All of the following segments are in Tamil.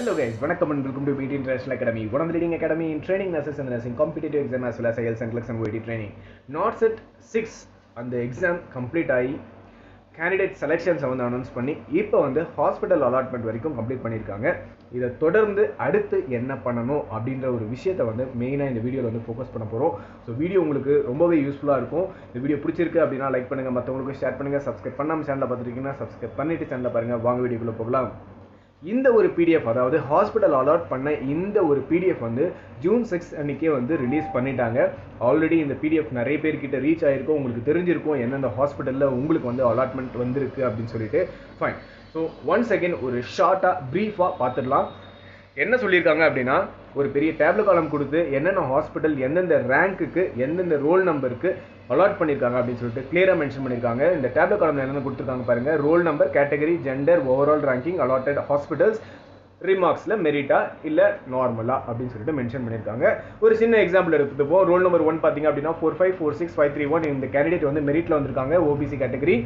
Hello guys, welcome and welcome to BT International Academy, one of the leading academy in training nurses and nursing competitive exam as well as IELTS and CLEX and OET training. NORCET 6 அந்த எக்ஸாம் கம்ப்ளீட் ஆகி கேண்டிடேட் செலெக்ஷன்ஸை வந்து அனௌன்ஸ் பண்ணி இப்போ வந்து ஹாஸ்பிட்டல் அலாட்மெண்ட் வரைக்கும் கம்ப்ளீட் பண்ணியிருக்காங்க. இதை தொடர்ந்து அடுத்து என்ன பண்ணணும் அப்படின்ற ஒரு விஷயத்தை வந்து மெயினாக இந்த வீடியோவில் வந்து ஃபோக்கஸ் பண்ண போகிறோம். ஸோ வீடியோ உங்களுக்கு ரொம்பவே யூஸ்ஃபுல்லாக இருக்கும். இந்த வீடியோ பிடிச்சிருக்கு அப்படின்னா லைக் பண்ணுங்கள், மற்றவங்களுக்கு ஷேர் பண்ணுங்கள், சப்ஸ்கிரைப் பண்ணாமல் சேனலில் பார்த்துருக்கீங்கன்னா சப்ஸ்கிரைப் பண்ணிவிட்டு சேனலில் பாருங்கள். வாங்க வீடியோக்குள்ளே போகலாம். இந்த ஒரு பிடிஎஃப், அதாவது ஹாஸ்பிட்டல் அலாட் பண்ண இந்த ஒரு பிடிஎஃப் வந்து ஜூன் 6 அன்றைக்கே வந்து ரிலீஸ் பண்ணிட்டாங்க. ஆல்ரெடி இந்த பிடிஎஃப் நிறைய பேர்கிட்ட ரீச் ஆகிருக்கும், உங்களுக்கு தெரிஞ்சிருக்கும் எந்தெந்த ஹாஸ்பிட்டலில் உங்களுக்கு வந்து அலாட்மெண்ட் வந்திருக்கு அப்படின்னு சொல்லிட்டு. ஃபைன். ஸோ ஒன்ஸ் அகெயின் ஒரு ஷார்ட்டாக ப்ரீஃபாக பார்த்துடலாம். என்ன சொல்லியிருக்காங்க அப்படின்னா, ஒரு பெரிய டேப்லெட் காலம் கொடுத்து என்னென்ன ஹாஸ்பிட்டல் எந்தெந்த ரேங்க்குக்கு எந்தெந்த ரோல் நம்பருக்கு அலாட் பண்ணியிருக்காங்க அப்படின்னு சொல்லிட்டு கிளியராக மென்ஷன் பண்ணியிருக்காங்க. இந்த டேப்லெட் காலம் என்னென்ன கொடுத்துருக்காங்க பாருங்கள். Roll number, category, gender, overall ranking, allotted hospitals, ரிமார்க்ஸில் மெரிட்டா இல்லை நார்மலா அப்படின்னு சொல்லிட்டு மென்ஷன் பண்ணியிருக்காங்க. ஒரு சின்ன எக்ஸாம்பிள் எடுத்துப்போம். ரோல் நம்பர் 1 பார்த்தீங்க அப்படின்னா 4546531 இந்த கேண்டிடேட் வந்து மெரிட்டில் வந்திருக்காங்க, ஓபிசி கேட்டகரி,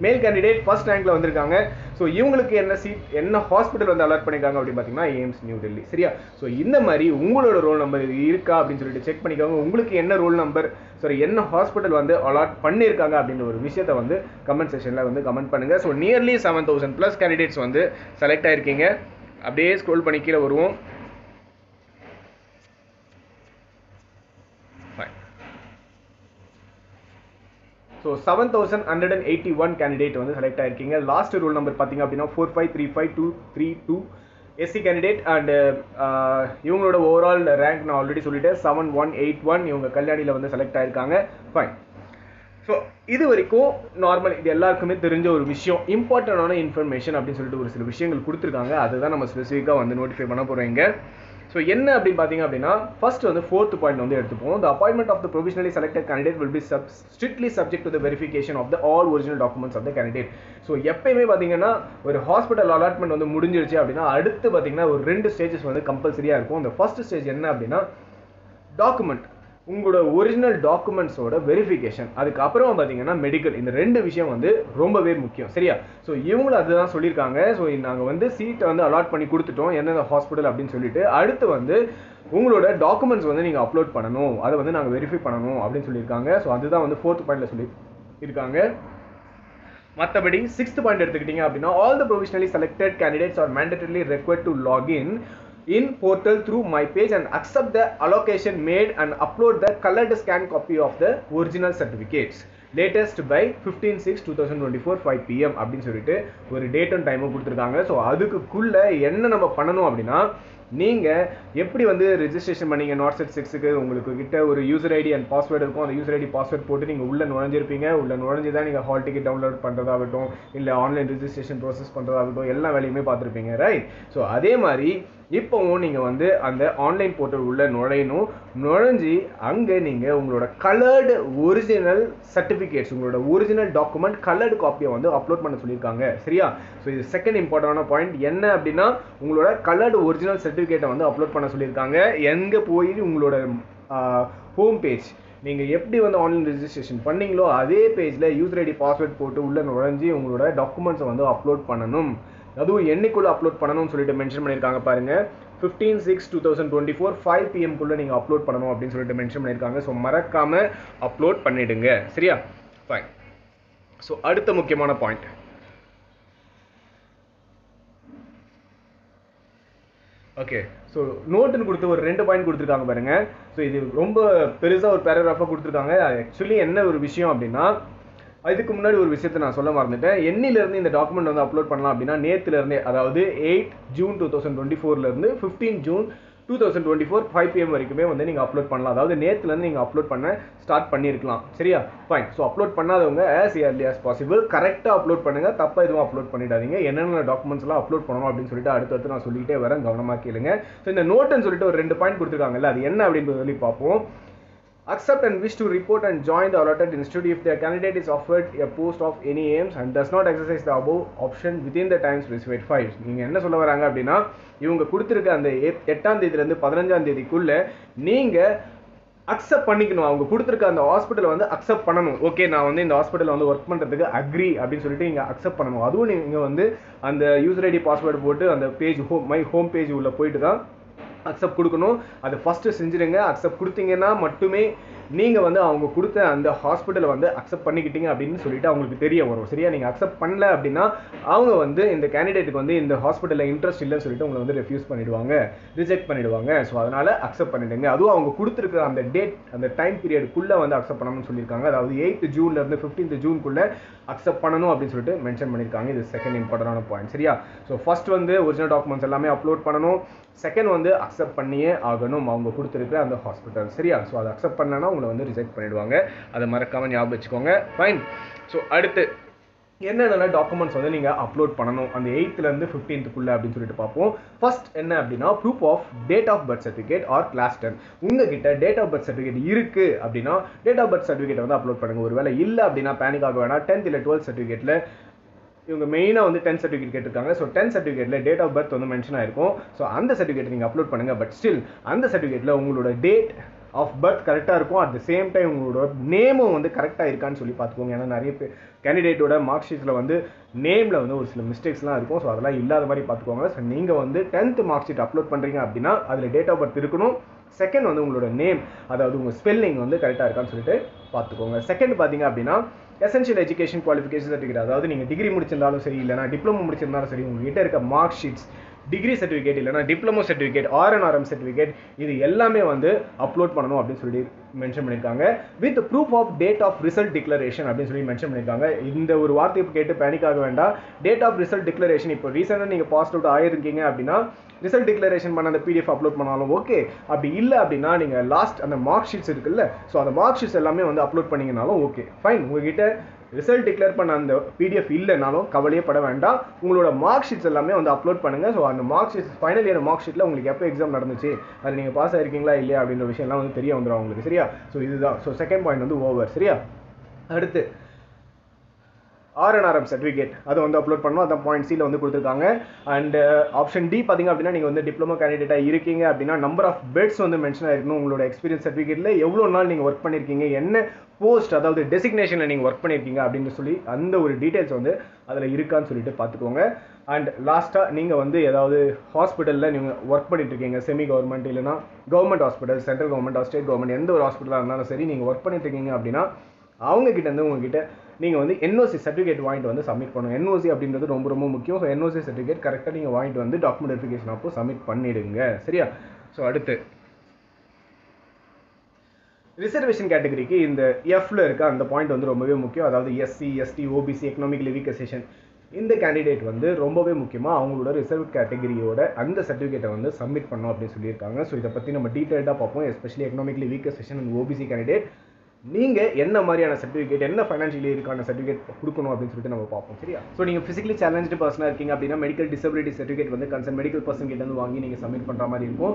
மேல் கேண்டிடேட் ஃபர்ஸ்ட் ரேங்க்ல வந்திருக்காங்க. ஸோ இவங்களுக்கு என்ன சீட், என்ன ஹாஸ்பிட்டல் வந்து அலாட் பண்ணியிருக்காங்க அப்படின்னு பார்த்தீங்கன்னா எய்ம்ஸ் நியூ டெல்லி. சரியா? ஸோ இந்த மாதிரி உங்களோட ரோல் நம்பர் இருக்கா அப்படின்னு சொல்லிட்டு செக் பண்ணிக்கோங்க. உங்களுக்கு என்ன ரோல் நம்பர், சாரி என்ன ஹாஸ்பிட்டல் வந்து அலாட் பண்ணியிருக்காங்க அப்படின்ற ஒரு விஷயத்தை வந்து கமெண்ட் செக்ஷனில் வந்து கமெண்ட் பண்ணுங்க. ஸோ நியர்லி 7000+ கேண்டிடேட்ஸ் வந்து செலக்ட் ஆயிருக்கீங்க. அப்படியே ஸ்க்ரோல் பண்ணி கீழே வருவோம். ஸோ 7181 கேண்டிடேட் வந்து செலக்ட் ஆயிருக்கீங்க. லாஸ்ட் ரோல் நம்பர் பார்த்தீங்க அப்படின்னா 4535232 எஸ்சி கேண்டிடேட். அண்ட் இவங்களோட ஓவரால் ரேங்க் நான் ஆல்ரெடி சொல்லிட்டேன், 7181. இவங்க கல்யாணியில் வந்து செலக்ட் ஆயிருக்காங்க. ஃபைன். ஸோ இது வரைக்கும் நார்மல், இது எல்லாருக்குமே தெரிஞ்ச ஒரு விஷயம். இம்பார்ட்டண்டான இன்ஃபர்மேஷன் அப்படின்னு சொல்லிட்டு ஒரு சில விஷயங்கள் கொடுத்துருக்காங்க. அதுதான் நம்ம ஸ்பெசிஃபிக்காக வந்து நோட்டிஃபை பண்ண போகிறோங்க. ஸோ என்ன அப்படின்னு பார்த்தீங்க அப்படின்னா, ஃபர்ஸ்ட் வந்து 4th பாயிண்ட் வந்து எடுத்துப்போம். The appointment of the provisionally selected candidate will be strictly subject to the verification of the all original documents of the candidate. So எப்பயுமே பார்த்தீங்கன்னா ஒரு ஹாஸ்பிட்டல் அலாட்மெண்ட் வந்து முடிஞ்சிருச்சு அப்படின்னா அடுத்து பார்த்தீங்கன்னா ஒரு 2 ஸ்டேஜஸ் வந்து கம்பல்சரியாக இருக்கும். இந்த ஃபர்ஸ்ட் ஸ்டேஜ் என்ன அப்படின்னா டாக்குமெண்ட், உங்களோட ஒரிஜினல் டாக்குமெண்ட்ஸோட வெரிஃபிகேஷன். அதுக்கப்புறம் பார்த்தீங்கன்னா மெடிக்கல். இந்த 2 விஷயம் வந்து ரொம்பவே முக்கியம். சரியா? ஸோ இவங்களும் அதுதான் சொல்லியிருக்காங்க. ஸோ நாங்கள் வந்து சீட்டை வந்து அலாட் பண்ணி கொடுத்துட்டோம் எந்தெந்த ஹாஸ்பிட்டல் அப்படின்னு சொல்லிட்டு, அடுத்து வந்து உங்களோட டாக்குமெண்ட்ஸ் வந்து நீங்கள் அப்லோட் பண்ணணும், அதை வந்து நாங்கள் வெரிஃபை பண்ணணும் அப்படின்னு சொல்லியிருக்காங்க. ஸோ அதுதான் வந்து 4th பாயிண்ட்ல சொல்லி இருக்காங்க. மற்றபடி 6th பாயிண்ட் எடுத்துக்கிட்டீங்க அப்படின்னா, all the provisionally selected candidates are mandatorily required to log in portal through my page and accept the allocation made and upload the colored scan copy of the original certificates latest by 15/6/2024 5 PM அப்படின்னு சொல்லிட்டு ஒரு டேட் அண்ட் டைமும் கொடுத்துருக்காங்க. ஸோ அதுக்குள்ள என்ன நம்ம பண்ணணும் அப்படின்னா, நீங்கள் எப்படி வந்து ரெஜிஸ்ட்ரேஷன் பண்ணீங்க நார்செட் 6க்கு, உங்களுக்கு கிட்ட ஒரு யூசர் ஐடி அண்ட் பாஸ்வேர்டு இருக்கும். அந்த யூசர் ஐடி பாஸ்வேர்ட் போட்டு நீங்கள் உள்ளே நுழைஞ்சிருப்பீங்க. உள்ளே நுழைஞ்சு தான் நீங்கள் ஹால் டிக்கெட் டவுன்லோட் பண்ணுறதாகட்டும் இல்லை ஆன்லைன் ரெஜிஸ்ட்ரேஷன் ப்ராசஸ் பண்ணுறதாகட்டும் எல்லா வேலையுமே பார்த்துருப்பீங்க, ரைட்? ஸோ அதே மாதிரி இப்போவும் நீங்கள் வந்து அந்த ஆன்லைன் போர்ட்டல் உள்ள நுழைஞ்சு அங்கே நீங்கள் உங்களோட கலர்டு ஒரிஜினல் சர்டிஃபிகேட்ஸ், உங்களோட ஒரிஜினல் டாக்குமெண்ட் கலர்டு காப்பியை வந்து அப்லோட் பண்ண சொல்லியிருக்காங்க. சரியா? ஸோ இது செகண்ட் இம்பார்ட்டன்டான பாயிண்ட். என்ன அப்படின்னா, உங்களோட கலர்டு ஒரிஜினல் சர்டிஃபிகேட்டை வந்து அப்லோட் பண்ண சொல்லியிருக்காங்க. எங்கே போய் உங்களோட ஹோம் பேஜ், நீங்கள் எப்படி வந்து ஆன்லைன் ரெஜிஸ்ட்ரேஷன் பண்ணீங்களோ அதே பேஜில் யூசர் ஐடி பாஸ்வேர்ட் போட்டு உள்ளே நுழைஞ்சி உங்களோட டாக்குமெண்ட்ஸை வந்து அப்லோட் பண்ணணும். அதுவும் என்னைக்குள்ளே அப்லோட் பண்ணணும்னு சொல்லிட்டு மென்ஷன் பண்ணியிருக்காங்க பாருங்க. 15/6/2024 5 PM குள்ளே நீங்கள் அப்லோட் பண்ணணும் அப்படின்னு சொல்லிட்டு மென்ஷன் பண்ணியிருக்காங்க. ஸோ மறக்காமல் அப்லோட் பண்ணிடுங்க. சரியா? ஃபைன். ஸோ அடுத்த முக்கியமான பாயிண்ட், ஓகே. ஸோ நோட்டுன்னு கொடுத்து ஒரு 2 பாயிண்ட் கொடுத்துருக்காங்க பாருங்க. ஸோ இது ரொம்ப பெருசாக ஒரு பேராகிராஃபாக கொடுத்துருக்காங்க. ஆக்சுவலி என்ன ஒரு விஷயம் அப்படின்னா, அதுக்கு முன்னாடி ஒரு விஷயத்தை நான் சொல்ல மறந்துட்டேன். என்னிலிருந்து இந்த டாக்குமெண்ட் வந்து அப்லோட் பண்ணலாம் அப்படின்னா, நேற்றுலேருந்தே, அதாவது 8 ஜூன் 2024 15 ஜூன் 2024 5 PM வரைக்குமே வந்து நீங்கள் அப்லோட் பண்ணலாம். அதாவது நேற்றுலேருந்து நீங்கள் அப்லோட் பண்ண ஸ்டார்ட் பண்ணியிருக்கலாம். சரியா? ஃபைன். ஸோ அப்லோட் பண்ணாதவங்க as early as possible கரெக்டாக அப்லோட் பண்ணுங்கள். தப்பாக எதுவும் அப்லோட் பண்ணிடாதீங்க. என்னென்ன டாக்குமெண்ட்ஸ்லாம் அப்லோட் பண்ணணும் அப்படின்னு சொல்லிட்டு அடுத்தடுத்து நான் சொல்லிகிட்டே வரேன், கவனமாக கேளுங்க. ஸோ இந்த நோட்டுன்னு சொல்லிட்டு ஒரு 2 பாயிண்ட் கொடுத்துருக்காங்கல்ல, அது என்ன அப்படின்னு சொல்லி பார்ப்போம். Accept and wish to report and join the allotted institute if the candidate is offered a post of any aims and does not exercise the above option within the time specified 5. நீங்கள் என்ன சொல்ல வராங்க அப்படின்னா, இவங்க கொடுத்துருக்க அந்த 8ஆம் தேதியிலேருந்து 15ஆம் தேதிக்குள்ள நீங்கள் அக்செப்ட் பண்ணிக்கணும். அவங்க கொடுத்துருக்க அந்த ஹாஸ்பிட்டல் வந்து அக்செப்ட் பண்ணணும். ஓகே, நான் வந்து இந்த ஹாஸ்பிட்டலில் வந்து ஒர்க் பண்ணுறதுக்கு அக்ரி அப்படின்னு சொல்லிட்டு நீங்கள் அக்செப்ட் பண்ணணும். அதுவும் நீங்கள் வந்து அந்த யூசர் ஐடி பாஸ்வேர்டு போட்டு அந்த பேஜ் மை ஹோம் பேஜ் உள்ள போயிட்டு தான் அக்செப்ட் கொடுக்கணும். அது ஃபஸ்ட்டு செஞ்சுடுங்க. அக்செப்ட் கொடுத்தீங்கன்னா மட்டுமே நீங்கள் வந்து அவங்க கொடுத்த அந்த ஹாஸ்பிட்டலை வந்து அக்செப்ட் பண்ணிக்கிட்டீங்க அப்படின்னு சொல்லிட்டு அவங்களுக்கு தெரிய வரும். சரியா? நீங்கள் அக்செப்ட் பண்ணல அப்படின்னா அவங்க வந்து இந்த கேண்டிடேட்டுக்கு வந்து இந்த ஹாஸ்பிட்டலில் இன்ட்ரெஸ்ட் இல்லைன்னு சொல்லிட்டு உங்களை வந்து ரெஃப்யூஸ் பண்ணிடுவாங்க, ரிஜெக்ட் பண்ணிடுவாங்க. ஸோ அதனால் அக்செப்ட் பண்ணிடுங்க. அதுவும் அவங்க கொடுத்துருக்குற அந்த டேட், அந்த டைம் பீரியடுக்குள்ளே வந்து அக்செப்ட் பண்ணணும்னு சொல்லியிருக்காங்க. அதாவது 8th ஜூன்லேருந்து 15th ஜூனுக்குள்ளே அக்செப்ட் பண்ணணும் அப்படின்னு சொல்லிட்டு மென்ஷன் பண்ணியிருக்காங்க. இது செகண்ட் இம்பார்ட்டன்டான பாயிண்ட். சரியா? ஸோ ஃபர்ஸ்ட் வந்து ஒரிஜினல் டாக்குமெண்ட்ஸ் எல்லாமே அப்லோட் பண்ணணும். செகண்ட் வந்து அக்செப்ட் பண்ணியே ஆகணும் அவங்க கொடுத்துருக்க அந்த ஹாஸ்பிட்டல். சரியா? ஸோ அதை அக்செப்ட் பண்ணலன்னா உங்களை வந்து ரிஜெக்ட் பண்ணிடுவாங்க. அதை மறக்காம ஞாபகம் வச்சுக்கோங்க. ஃபைன். ஸோ அடுத்து என்னென்ன டாக்குமெண்ட்ஸ் வந்து நீங்கள் அப்லோட் பண்ணணும் அந்த 8th-லேருந்து 15th அப்படின்னு சொல்லிட்டு பார்ப்போம். ஃபர்ஸ்ட் என்ன அப்படின்னா proof of date of birth certificate or class 10. உங்ககிட்ட டேட் ஆஃப் பர்த் சர்டிஃபிகேட் இருக்கு அப்படின்னா டேட் ஆஃப் பர்த் சர்டிஃபிகேட் வந்து அப்லோட் பண்ணுங்க. ஒருவேளை இல்லை அப்படின்னா பேனிக் ஆக வேணாம். 10th இல்லை 12th சர்டிஃபிகேட்டில் இவங்க மெயினாக வந்து 10th சர்டிஃபிகேட் கேட்டிருக்காங்க. ஸோ 10th சர்டிஃபிகேட்டில் டேட் ஆஃப் பர்த் வந்து மென்ஷன் ஆயிருக்கும். ஸோ அந்த சர்டிஃபிகேட் நீங்கள் அப்லோட் பண்ணுங்கள். பட் ஸ்டில் அந்த சர்டிஃபிகேட்டில் உங்களோட டேட் ஆஃப் பர்த் கரெக்டாக இருக்கும். அட் த சேம் டைம் உங்களோட நேமும் வந்து கரெக்டாக இருக்கான்னு சொல்லி பார்த்துக்கோங்க. ஏன்னா நிறைய பேர் கேண்டிடேட்டோட மார்க் ஷீட்டில் வந்து நேமில் வந்து ஒரு சில மிஸ்டேக்ஸ்லாம் இருக்கும். ஸோ அதெல்லாம் இல்லாத மாதிரி பார்த்துக்கோங்க. ஸோ நீங்கள் வந்து 10th மார்க் ஷீட் அப்லோட் பண்ணுறீங்க அப்படின்னா அதில் டேட் ஆஃப் பர்த் இருக்கணும். செகண்ட் வந்து உங்களோட நேம், அதாவது உங்கள் ஸ்பெல்லிங் வந்து கரெக்டாக இருக்கான்னு சொல்லிட்டு பார்த்துக்கோங்க. செகண்ட் பார்த்தீங்க அப்படின்னா எசென்ஷியல் எஜுகேஷன் குவாலிஃபிகேஷன் சர்டிஃபிகேட், அதாவது நீங்கள் டிகிரி முடிச்சிருந்தாலும் சரி, இல்லைனா டிப்ளமோ முடிச்சிருந்தாலும் சரி, உங்ககிட்ட இருக்க மார்க் ஷீட்ஸ், டிகிரி சர்டிஃபிகேட் இல்லைனா டிப்ளமோ சர்டிஃபிகேட், RNRM சர்டிஃபிகேட், இது எல்லாமே வந்து அப்லோட் பண்ணணும் அப்படின்னு சொல்லி மென்ஷன் பண்ணியிருக்காங்க. With proof of date of result declaration அப்படின்னு சொல்லி மென்ஷன் பண்ணியிருக்காங்க. இந்த ஒரு வார்த்தையை கேட்டு பேனிக் ஆக வேண்டாம். டேட் ஆஃப் ரிசல்ட் டிக்ளரேஷன் இப்போ ரீசெண்டாக நீங்கள் பாஸ் அவுட் ஆகிருக்கீங்க அப்படின்னா ரிசல்ட் டிக்ளரேஷன் பண்ண அந்த PDF அப்லோட் பண்ணாலும் ஓகே. அப்படி இல்லை அப்படின்னா நீங்கள் லாஸ்ட் அந்த மார்க் ஷீட்ஸ் இருக்குல்ல, ஸோ அந்த மார்க் ஷீட்ஸ் எல்லாமே வந்து அப்லோட் பண்ணிங்கனாலும் ஓகே, ஃபைன். உங்ககிட்ட ரிசல்ட் டிக்ளேர் பண்ண அந்த PDF இல்லைனாலும் கவலையே பட வேண்டாம். உங்களோட மார்க் ஷீட்ஸ் எல்லாமே வந்து அப்லோட் பண்ணுங்க. ஸோ அந்த mark sheets final year mark ஷீட்டில் உங்களுக்கு எப்போ எக்ஸாம் நடந்துச்சு, அது நீங்கள் பாஸ் ஆயிருக்கீங்களா இல்லையா அப்படின்ற விஷயம்லாம் வந்து தெரிய வந்துடும் உங்களுக்கு. சரியா? ஸோ இதுதான். ஸோ செகண்ட் பாயிண்ட் வந்து ஓவர். சரியா? அடுத்து RNRM சர்டிஃபிகேட் அதை வந்து அப்லோட் பண்ணணும். அதான் பாயிண்ட் சியில் வந்து கொடுத்துருக்காங்க. அண்ட் ஆப்ஷன் டி பார்த்தீங்க அப்படின்னா நீங்கள் வந்து டிப்ளமோ கேண்டிடேட்டாக இருக்கீங்க அப்படின்னா நம்பர் ஆஃப் பெட்ஸ் வந்து மென்ஷன் ஆயிருக்கணும். உங்களோட எக்ஸ்பீரியன்ஸ் சர்டிஃபிகேட்டில் எவ்வளோ நாள் நீங்கள் ஒர்க் பண்ணியிருக்கீங்க, என்ன போஸ்ட், அதாவது டெசிக்னேஷனில் நீங்கள் ஒர்க் பண்ணியிருக்கீங்க அப்படின்னு சொல்லி அந்த ஒரு டீட்டெயில்ஸ் வந்து அதில் இருக்கான்னு சொல்லிட்டு பார்த்துக்கோங்க. அண்ட் லாஸ்ட்டாக நீங்கள் வந்து ஏதாவது ஹாஸ்பிட்டலில் நீங்கள் ஒர்க் பண்ணிட்டு இருக்கீங்க, செமி கவர்மெண்ட் இல்லைனா government hospital, central government, state government, எந்த ஒரு ஹாஸ்பிட்டலாக இருந்தாலும் சரி, நீங்கள் ஒர்க் பண்ணிட்டு இருக்கீங்க அப்படின்னா அவங்க கிட்ட இருந்து உங்ககிட்ட நீங்கள் வந்து NOC சர்டிஃபிகேட் வாங்கிட்டு வந்து சப்மிட் பண்ணணும். NOC அப்படின்றது ரொம்ப ரொம்ப முக்கியம். ஸோ NOC சர்டிஃபிகேட் கரெக்டாக நீங்கள் வாங்கிட்டு வந்து டாக்குமெண்ட் வெரிஃபிகேஷன் அப்போ சப்மிட் பண்ணிடுங்க. சரியா? ஸோ அடுத்து ரிசர்வேஷன் கேட்டகரிக்கு இந்த Fல இருக்க அந்த பாயிண்ட் வந்து ரொம்பவே முக்கியம். அதாவது SC, ST, OBC, economically weaker section, இந்த கேண்டிடேட் வந்து ரொம்பவே முக்கியமாக அவங்களோட ரிசர்வ் கேட்டகரியோட அந்த சர்டிஃபிகேட்டை வந்து சப்மிட் பண்ணணும் அப்படின்னு சொல்லியிருக்காங்க. ஸோ இதை பற்றி நம்ம டீட்டெயில்டாக பார்ப்போம். Especially economically weaker section and OBC candidate நீங்கள் என்ன மாதிரியான சர்டிஃபிகேட், என்ன ஃபைனான்ஷியலி இருக்கான சர்டிஃபிகேட் கொடுக்கணும் அப்படின்னு சொல்லிட்டு நம்ம பார்ப்போம். சரியா? ஸோ நீங்கள் ஃபிசிக்கலி சேலஞ்சு பர்சனாக இருக்கீங்க அப்படின்னா மெடிக்கல் டிசபிலிட்டி சர்டிஃபிகேட் வந்து கன்சர்ன் மெடிக்கல் பர்சன் கிட்ட வந்து வாங்கி நீங்கள் சப்மிட் பண்ணுற மாதிரி இருக்கும்.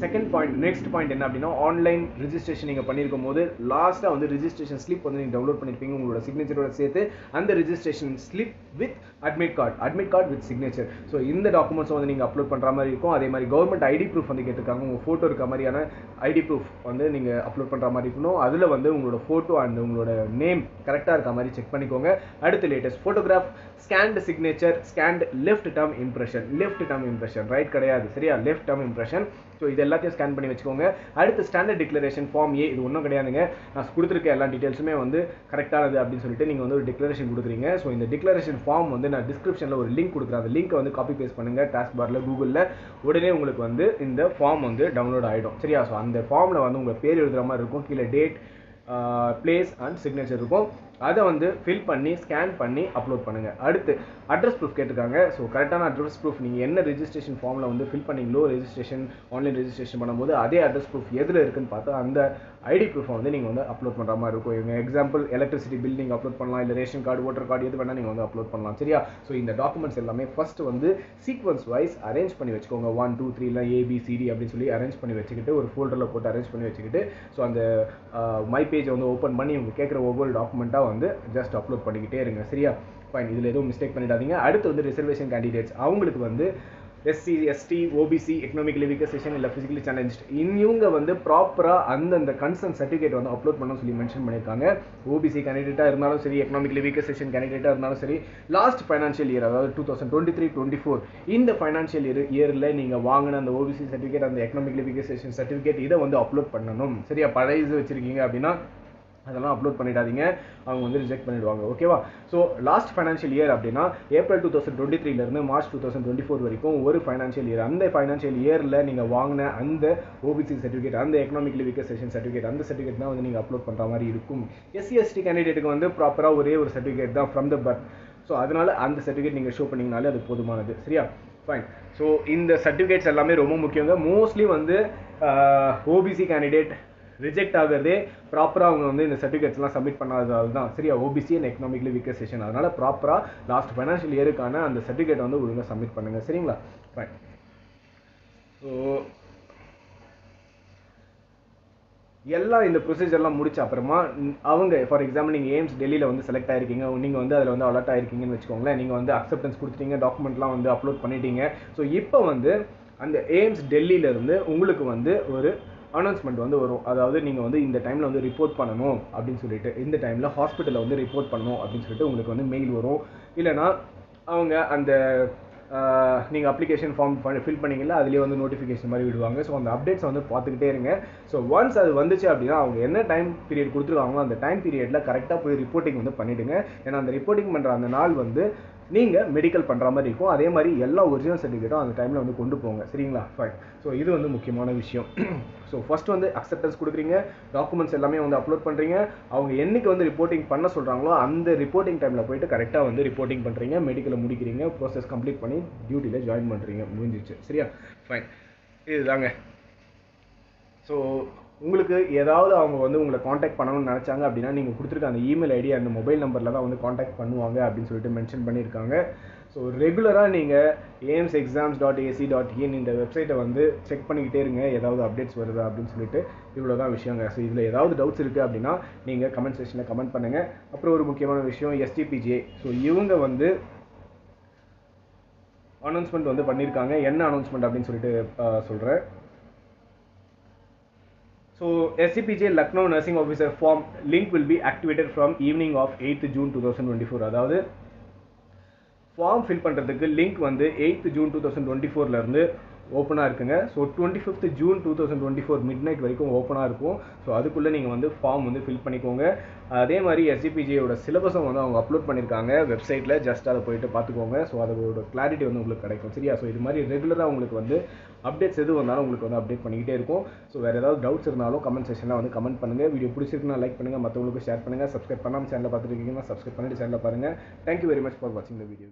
செகண்ட் பாயிண்ட், நெக்ஸ்ட் பாயிண்ட் என்ன அப்படின்னா ஆன்லைன் ரிஜிஸ்ட்ரேஷன் நீங்கள் பண்ணியிருக்கும் போது லாஸ்ட்டாக வந்து ரிஜிஸ்ட்ரேஷன் ஸ்லிப் வந்து நீங்கள் டவுன்லோட் பண்ணியிருப்பீங்க உங்களோட சிக்னேச்சரோட சேர்த்து. அந்த registration slip with admit card with signature. So இந்த டாக்குமெண்ட்ஸ் வந்து நீங்கள் அப்லோட் பண்ணுற மாதிரி இருக்கும். அதே மாதிரி கவர்மெண்ட் ID ப்ரூஃப் வந்து கேட்டிருக்காங்க. உங்கள் ஃபோட்டோ இருக்க மாதிரியான ID ப்ரூஃப் வந்து நீங்கள் அப்லோட் பண்ணுற மாதிரி இருக்கணும். அதில் வந்து உங்களோட ஃபோட்டோ அண்ட் உங்களோட நேம் கரெக்டாக இருக்க மாதிரி செக் பண்ணிக்கோங்க. அடுத்து latest photograph, scanned signature, scanned left term impression, right கிடையாது. சரியா? Left term impression. ஸோ இது எல்லாத்தையும் ஸ்கேன் பண்ணி வச்சுக்கோங்க. அடுத்து ஸ்டாண்டர்ட் டிக்ளரேஷன் ஃபார்ம் A, இது ஒன்றும் கிடையாதுங்க. நான் கொடுத்துருக்க எல்லா டீட்டெயில்ஸுமே வந்து கரெக்டானது அப்படின்னு சொல்லிட்டு நீங்கள் வந்து ஒரு டிக்ளரேஷன் கொடுக்குறீங்க. ஸோ இந்த டிக்ளரேஷன் ஃபார்ம் வந்து நான் டிஸ்கிரிப்ஷனில் ஒரு லிங்க் கொடுக்குறேன். அந்த லிங்க்கை வந்து காப்பி பேஸ்ட் பண்ணுங்கள் டாஸ்க் பாரில் கூகுளில். உடனே உங்களுக்கு வந்து இந்த ஃபார்ம் வந்து டவுன்லோட் ஆகிடும். சரியா? ஸோ அந்த ஃபார்மில் வந்து உங்கள் பேர் எழுதுகிற மாதிரி இருக்கும். கீழே டேட், பிளேஸ் அண்ட் சிக்னேச்சர் இருக்கும். அதை வந்து ஃபில் பண்ணி ஸ்கேன் பண்ணி அப்லோட் பண்ணுங்கள். அடுத்து அட்ரஸ் ப்ரூஃப் கேட்டிருக்காங்க. ஸோ கரெக்டான அட்ரஸ் ப்ரூஃப் நீங்கள் என்ன ரெஜிஸ்ட்ரேஷன் ஃபார்மில் வந்து ஃபில் பண்ணீங்களோ, ஆன்லைன் ரெஜிஸ்ட்ரேஷன் பண்ணும்போது அதே அட்ரஸ் ப்ரூஃப் எதில் இருக்குன்னு பார்த்தா அந்த ID ப்ரூஃபை வந்து நீங்கள் வந்து அப்லோட் பண்ணுற மாதிரி இருக்கும். இவங்க எக்ஸாம்பிள் எலக்ட்ரிசிட்டி பில் நீங்கள் அப்லோட் பண்ணலாம், இல்லை ரேஷன் கார்டு, ஓட்டர் கார்டு, எது வேணால் நீங்கள் வந்து அப்லோட் பண்ணலாம். சரியா? ஸோ இந்த டாக்குமெண்ட்ஸ் எல்லாமே ஃபஸ்ட்டு வந்து சீக்வன்ஸ் வைஸ் அரேஞ்ச் பண்ணி வச்சுக்கோங்க. 1 2 3 இல்லை ABCD அப்படின்னு சொல்லி அரேஞ்ச் பண்ணி வச்சுக்கிட்டு ஒரு ஃபோல்டரில் போட்டு அரேஞ்ச் பண்ணி வச்சுக்கிட்டு ஸோ அந்த மை பேஜை வந்து ஓப்பன் பண்ணி இவங்க கேட்குற ஒவ்வொரு டாக்குமெண்ட்டாக வந்து ஜஸ்ட் அப்லோட் பண்ணிக்கிட்டே இருங்க. சரியா? ஃபைன். இதில் எதுவும் மிஸ்டேக் பண்ணிடாதீங்க. அடுத்து வந்து ரிசர்வேஷன் கேண்டிடேட்ஸ் அவங்களுக்கு வந்து SC ST OBC economically weaker section இல்லை ஃபிசிக்கலி சேலஞ்ச் இவங்க வந்து ப்ராப்பராக அந்தந்த கன்சர்ன் சர்டிஃபிகேட் வந்து அப்லோட் பண்ணணும்னு சொல்லி மென்ஷன் பண்ணியிருக்காங்க. ஓபிசி கேண்டிடேட்டாக இருந்தாலும் சரி, எக்கனாமிக்கலி வீக்கர் செக்ஷன் கேண்டிடேட்டாக இருந்தாலும் சரி, லாஸ்ட் ஃபைனான்ஷியல் இயர் அதாவது 2023-24 இந்த ஃபைனான்ஷியல் இயரில் நீங்கள் வாங்கின அந்த ஓபிசி சர்டிஃபிகேட், அந்த எக்கனாமிக்கலி வீக்கர் செக்ஷன் சர்டிஃபிகேட் இதை வந்து அப்லோட் பண்ணணும். சரியா, பழைய இது வச்சிருக்கீங்க அப்படின்னா அதெல்லாம் அப்லோட் பண்ணிடாதீங்க, அவங்க வந்து ரிஜெக்ட் பண்ணிடுவாங்க. ஓகேவா? ஸோ லாஸ்ட் ஃபைனான்ஷியல் இயர் அப்படின்னா ஏப்ரல் 2023 மார்ச் 2024 வரைக்கும் ஒரு ஃபைனான்ஷியல் இயர். அந்த ஃபைனான்ஷியல் இயரில் நீங்கள் வாங்கின அந்த ஓபிசி சர்டிஃபிகேட், அந்த எக்கனாமிக்கலி வீக்கர் செக்ஷன் சர்டிஃபிகேட், அந்த சர்டிஃபிகேட் தான் வந்து நீங்கள் அப்லோட் பண்ணுற மாதிரி இருக்கும். எஸ்சி எஸ்டி கேண்டிடேட்டுக்கு வந்து ப்ராப்பராக ஒரே ஒரு சர்டிஃபிகேட் தான் ஃப்ரம் த பர்த். ஸோ அதனால் அந்த சர்டிஃபிகேட் நீங்கள் ஷோ பண்ணிங்கனாலே அது போதுமானது. சரியா, ஃபைன். ஸோ இந்த சர்டிஃபிகேட்ஸ் எல்லாமே ரொம்ப முக்கியங்க. மோஸ்ட்லி வந்து ஓபிசி கேண்டிடேட் ரிஜெக்ட் ஆகிறதே ப்ராப்பராக அவங்க வந்து இந்த சர்டிஃபிகேட்ஸ்லாம் சப்மிட் பண்ணாததால் தான். சரியா, OBC and economically weaker section. அதனால் ப்ராப்பராக லாஸ்ட் ஃபைனான்ஷியல் இயருக்கான அந்த சர்டிஃபிகேட் வந்து ஒழுங்காக சப்மிட் பண்ணுங்கள். சரிங்களா, ஃபைன். ஸோ எல்லாம் இந்த ப்ரொசீஜர்லாம் முடிச்ச அப்புறமா அவங்க ஃபார் எக்ஸாம்பிள் நீங்கள் எய்ம்ஸ் டெல்லியில் வந்து செலக்ட் ஆகிருக்கீங்க, நீங்கள் வந்து அதில் வந்து அலர்ட் ஆகிருக்கீங்கன்னு வச்சுக்கோங்களேன். நீங்கள் வந்து அக்செப்டன்ஸ் கொடுத்துட்டீங்க, டாக்குமெண்ட்லாம் வந்து அப்லோட் பண்ணிட்டீங்க. ஸோ இப்போ வந்து அந்த எய்ம்ஸ் டெல்லியிலேருந்து உங்களுக்கு வந்து ஒரு அனௌன்ஸ்மெண்ட் வந்து வரும். அதாவது நீங்கள் வந்து இந்த டைமில் வந்து ரிப்போர்ட் பண்ணணும் அப்படின்னு சொல்லிட்டு, இந்த டைமில் ஹாஸ்பிட்டலில் வந்து ரிப்போர்ட் பண்ணணும் அப்படின்னு சொல்லிட்டு உங்களுக்கு வந்து மெயில் வரும். இல்லைனா அவங்க அந்த நீங்கள் அப்ளிகேஷன் ஃபார்ம் ஃபில் பண்ணிங்களா, அதுலேயே வந்து நோட்டிஃபிகேஷன் மாதிரி விடுவாங்க. ஸோ அந்த அப்டேட்ஸ் வந்து பார்த்துக்கிட்டே இருங்க. ஸோ ஒன்ஸ் அது வந்துச்சு அப்படின்னா அவங்க என்ன டைம் பீரியட் கொடுத்துருக்காங்களோ அந்த டைம் பீரியடில் கரெக்டாக போய் ரிப்போர்ட்டிங் வந்து பண்ணிவிடுங்க. ஏன்னா அந்த ரிப்போர்ட்டிங் பண்ணுற அந்த நாள் வந்து நீங்கள் மெடிக்கல் பண்ணுற மாதிரி இருக்கும். அதே மாதிரி எல்லா ஒரிஜினல் சர்டிஃபிகேட்டும் அந்த டைமில் வந்து கொண்டு போங்க. சரிங்களா, ஃபைன். ஸோ இது வந்து முக்கியமான விஷயம். ஸோ ஃபஸ்ட் வந்து அக்செப்டன்ஸ் கொடுக்குறீங்க, டாக்குமெண்ட்ஸ் எல்லாமே வந்து அப்லோட் பண்ணுறீங்க. அவங்க என்னைக்கு வந்து ரிப்போர்ட்டிங் பண்ண சொல்கிறாங்களோ அந்த ரிப்போர்ட்டிங் டைமில் போயிட்டு கரெக்டாக வந்து ரிப்போர்ட்டிங் பண்ணுறீங்க, மெடிக்கலை முடிக்கிறீங்க, ப்ராசஸ் கம்ப்ளீட் பண்ணி டியூட்டியில் ஜாயின் பண்ணுறீங்க. முடிஞ்சிச்சு. சரியா, ஃபைன். இதுதாங்க. ஸோ உங்களுக்கு ஏதாவது அவங்க வந்து உங்களை காண்டாக்ட் பண்ணணும்னு நினச்சாங்க அப்படின்னா நீங்கள் கொடுத்துருக்க அந்த இமெயில் ஐடி அந்த மொபைல் நம்பரில் தான் வந்து காண்டாக்ட் பண்ணுவாங்க அப்படின்னு சொல்லிட்டு மென்ஷன் பண்ணியிருக்காங்க. ஸோ ரெகுலராக நீங்கள் aimsexams.ac.in இந்த வெப்சைட்டை வந்து செக் பண்ணிக்கிட்டே இருங்க, ஏதாவது அப்டேட்ஸ் வருதா அப்படின்னு சொல்லிட்டு. இவ்வளோ தான் விஷயங்க. ஸோ இதில் ஏதாவது டவுட்ஸ் இருக்குது அப்படின்னா நீங்கள் கமெண்ட் செக்ஷனில் கமெண்ட் பண்ணுங்கள். அப்புறம் ஒரு முக்கியமான விஷயம், STPGA. ஸோ இவங்க வந்து அனௌன்ஸ்மெண்ட் வந்து பண்ணியிருக்காங்க. என்ன அனௌன்ஸ்மெண்ட் அப்படின்னு சொல்லிட்டு சொல்கிறேன். So SCPJ Lucknow Nursing Officer form link will be activated from evening of 8th June 2024. அதாவது ஃபார்ம் ஃபில் பண்ணுறதுக்கு லிங்க் வந்து 8th June 2024 இருந்து ஓப்பனாக இருக்குங்க. So 25th June 2024 mid night வரைக்கும் ஓப்பனாக இருக்கும். ஸோ அதுக்குள்ளே நீங்கள் வந்து ஃபார்ம் வந்து ஃபில் பண்ணிக்கோங்க. அதே மாதிரி SCPJயோட சிலபஸும் வந்து அவங்க அப்லோட் பண்ணியிருக்காங்க வெப்சைட்டில், ஜஸ்ட் அதை போயிட்டு பார்த்துக்கோங்க. ஸோ அதோட கிளாரிட்டி வந்து உங்களுக்கு கிடைக்கும். சரியா, ஸோ இது மாதிரி ரெகுலராக உங்களுக்கு வந்து அப்டேட்ஸ் எது வந்தாலும் உங்களுக்கு வந்து அப்டேட் பண்ணிக்கிட்டே இருக்கும். ஸோ வேறு ஏதாவது டவுட்ஸ் இருந்தாலும் கமெண்ட் செக்ஷனில் வந்து கமெண்ட் பண்ணுங்கள். வீடியோ பிடிச்சிருக்குன்னா லைக் பண்ணுங்கள், மற்றவங்களுக்கு ஷேர் பண்ணுங்கள். சப்ஸ்கிரைப் பண்ணாமல் சேனலில் பார்த்துருக்கீங்கன்னா சப்ஸ்கிரைப் பண்ணிட்டு சேனலில் பாருங்கள். தேங்க்யூ வெரி மச் ஃபார் வாட்சிங் த வீடியோ.